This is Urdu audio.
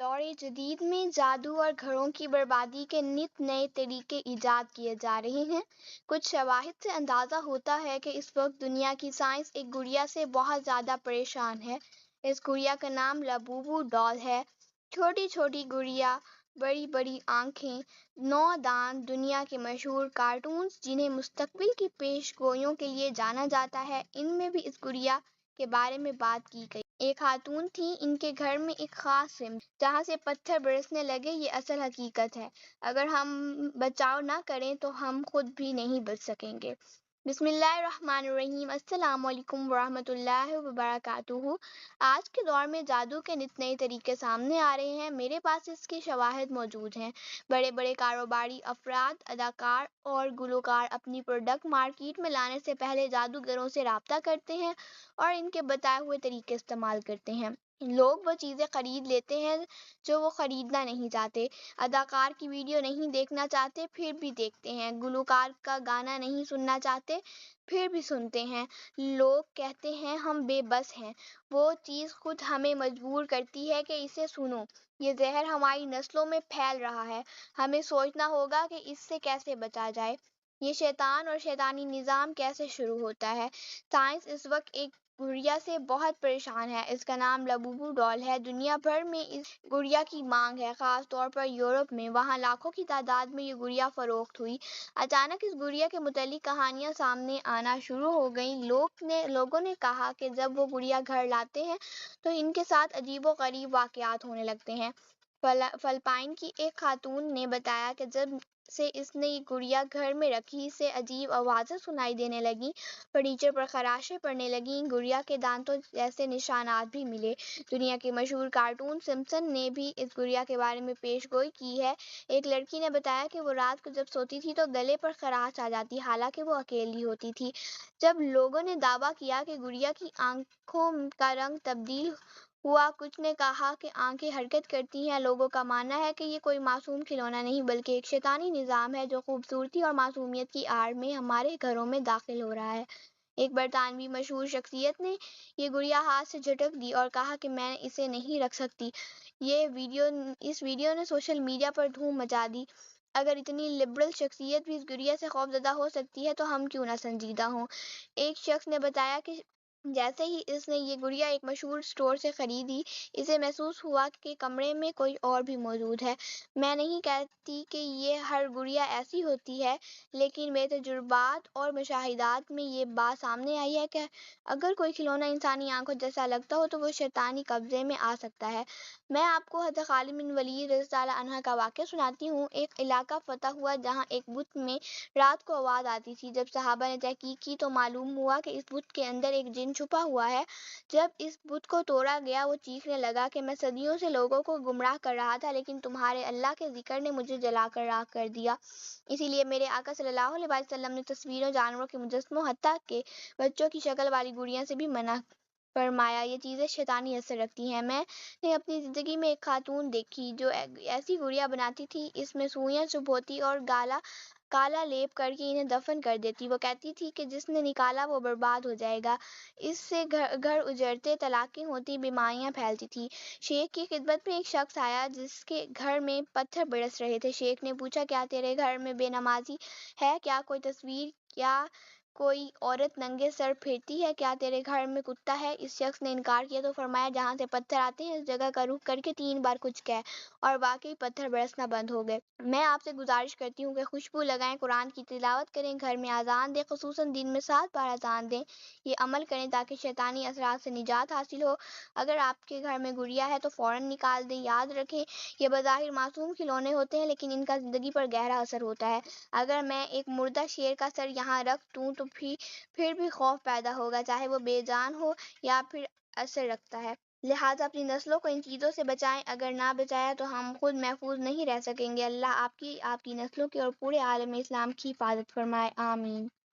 دور جدید میں جادو اور گھروں کی بربادی کے نت نئے طریقے ایجاد کیے جا رہے ہیں۔ کچھ شواہد سے اندازہ ہوتا ہے کہ اس وقت دنیا کی سائنس ایک گڑیا سے بہت زیادہ پریشان ہے۔ اس گڑیا کا نام لابوبو ڈال ہے۔ چھوٹی چھوٹی گڑیا، بڑی بڑی آنکھیں، 9 دانت، دنیا کے مشہور کارٹونز جنہیں مستقبل کی پیش گوئیوں کے لیے جانا جاتا ہے، ان میں بھی اس گڑیا کے بارے میں بات کی گئی۔ ایک خاتون تھی، ان کے گھر میں ایک خاص سمت جہاں سے پتھر برسنے لگے، یہ اصل حقیقت ہے۔ اگر ہم بچاؤ نہ کریں تو ہم خود بھی نہیں بچ سکیں گے۔ بسم اللہ الرحمن الرحیم۔ السلام علیکم ورحمۃ اللہ وبرکاتہ۔ آج کے دور میں جادو کے نت نئے طریقے سامنے آ رہے ہیں۔ میرے پاس اس کے شواہد موجود ہیں۔ بڑے بڑے کاروباری افراد، اداکار اور گلوکار اپنی پروڈکٹ مارکیٹ میں لانے سے پہلے جادوگروں سے رابطہ کرتے ہیں اور ان کے بتائے ہوئے طریقے استعمال کرتے ہیں۔ لوگ وہ چیزیں خرید لیتے ہیں جو وہ خریدنا نہیں چاہتے۔ اداکار کی ویڈیو نہیں دیکھنا چاہتے، پھر بھی دیکھتے ہیں۔ گلوکار کا گانا نہیں سننا چاہتے، پھر بھی سنتے ہیں۔ لوگ کہتے ہیں ہم بے بس ہیں۔ وہ چیز خود ہمیں مجبور کرتی ہے کہ اسے سنو۔ یہ زہر ہماری نسلوں میں پھیل رہا ہے۔ ہمیں سوچنا ہوگا کہ اس سے کیسے بچا جائے۔ یہ شیطان اور شیطانی نظام کیسے شروع ہوتا ہے۔ سائنس اس وقت ایک گڑیا سے بہت پریشان ہے۔ اس کا نام لابوبو ڈال ہے۔ دنیا بھر میں اس گڑیا کی مانگ ہے، خاص طور پر یورپ میں۔ وہاں لاکھوں کی تعداد میں یہ گڑیا فروخت ہوئی۔ اچانک اس گڑیا کے متعلق کہانیاں سامنے آنا شروع ہو گئیں۔ لوگوں نے کہا کہ جب وہ گڑیا گھر لاتے ہیں تو ان کے ساتھ عجیب و غریب واقعات ہونے لگتے ہیں۔ فلپائن کی ایک خاتون نے بتایا کہ جب سے اس نے یہ گڑیا گھر میں رکھی، اسے عجیب آوازیں سنائی دینے لگیں، فرنیچر پر خراشیں پڑنے لگیں، گڑیا کے دانتوں جیسے نشانات بھی ملے۔ دنیا کے مشہور کارٹون سمپسن نے بھی اس گڑیا کے بارے میں پیش گوئی کی ہے۔ ایک لڑکی نے بتایا کہ وہ رات کو جب سوتی تھی تو گلے پر خراش آ جاتی، حالانکہ وہ اکیلی ہوتی تھی۔ جب لوگوں نے دعویٰ کیا کہ گڑیا کی آنکھوں کا رنگ تبدیل ہوا، کچھ نے کہا کہ آنکھیں حرکت کرتی ہیں، لوگوں کا ماننا ہے کہ یہ کوئی معصوم کھلونا نہیں بلکہ ایک شیطانی نظام ہے جو خوبصورتی اور معصومیت کی آڑ میں ہمارے گھروں میں داخل ہو رہا ہے۔ ایک برطانوی مشہور شخصیت نے یہ گڑیا ہاتھ سے جھٹک دی اور کہا کہ میں اسے نہیں رکھ سکتی۔ اس ویڈیو نے سوشل میڈیا پر دھوم مچا دی۔ اگر اتنی لبرل شخصیت بھی اس گڑیا سے خوفزدہ ہو سکتی ہے تو ہم کیوں نہ سنجیدہ ہوں۔ ایک شخص نے بتایا کہ جیسے ہی اس نے یہ گڑیا ایک مشہور اسٹور سے خریدی، اسے محسوس ہوا کہ کمرے میں کوئی اور بھی موجود ہے۔ میں نہیں کہتی کہ یہ ہر گڑیا ایسی ہوتی ہے، لیکن میرے تجربات اور مشاہدات میں یہ بات سامنے آئی ہے کہ اگر کوئی کھلونا انسانی آنکھوں جیسا لگتا ہو تو وہ شیطانی قبضے میں آ سکتا ہے۔ میں آپ کو حضرت خالد بن ولید رضی اللہ عنہ کا واقعہ سناتی ہوں۔ ایک علاقہ فتح ہوا جہاں ایک بت میں رات کو آواز آتی تھی۔ جب صحابہ نے تحقیق کی تو معلوم ہوا کہ اس بت کے اندر ایک جن چھپا ہوا ہے۔ جب اس بت کو توڑا گیا، وہ چیخنے لگا کہ میں صدیوں سے لوگوں کو گمراہ کر رہا تھا، لیکن تمہارے اللہ کے ذکر نے مجھے جلا کر راکھ کر دیا۔ اسی لیے میرے آقا صلی اللہ علیہ وسلم نے تصویروں، جانوروں کے مجسموں، حتیٰ کہ بچوں کی شکل والی گڑیاں سے بھی منع فرمایا۔ یہ چیزیں شیطانی اثر رکھتی ہیں۔ میں نے اپنی زندگی میں ایک خاتون دیکھی جو ایسی گڑیا بناتی تھی، اس میں سوئیاں چبھوتی اور کالا لیپ کر کے انہیں دفن کر دیتی۔ وہ کہتی تھی کہ جس نے نکالا وہ برباد ہو جائے گا۔ اس سے گھر اجڑتے، طلاقیں ہوتی، بیماریاں پھیلتی تھیں۔ شیخ کی خدمت میں ایک شخص آیا جس کے گھر میں پتھر برس رہے تھے۔ شیخ نے پوچھا کیا تیرے گھر میں بے نمازی ہے؟ کیا کوئی تصویر یا کوئی عورت ننگے سر پھرتی ہے؟ کیا تیرے گھر میں کتا ہے؟ اس شخص نے انکار کیا تو فرمایا جہاں سے پتھر آتے ہیں اس جگہ کا رخ کر کے 3 بار کچھ کہہ، اور واقعی پتھر برسنا بند ہو گئے۔ میں آپ سے گزارش کرتی ہوں کہ خوشبو لگائیں، قرآن کی تلاوت کریں، گھر میں اذان دیں، خصوصاً دن میں 7 بار اذان دیں۔ یہ عمل کریں تاکہ شیطانی اثرات سے نجات حاصل ہو۔ اگر آپ کے گھر میں گڑیا ہے تو فوراً نکال دیں۔ یاد رکھیں یہ بظاہر معصوم کھلونے ہوتے ہیں لیکن ان کا زندگی پر گہرا اثر ہوتا ہے۔ اگر میں ایک مردہ شیر کا سر یہاں رکھ دوں تو پھر بھی خوف پیدا ہوگا، چاہے وہ بے جان ہو یا پھر اثر رکھتا ہے۔ لہٰذا اپنی نسلوں کو ان چیزوں سے بچائیں۔ اگر نہ بچایا تو ہم خود محفوظ نہیں رہ سکیں گے۔ اللہ آپ کی نسلوں کی اور پورے عالم اسلام کی حفاظت فرمائے، آمین۔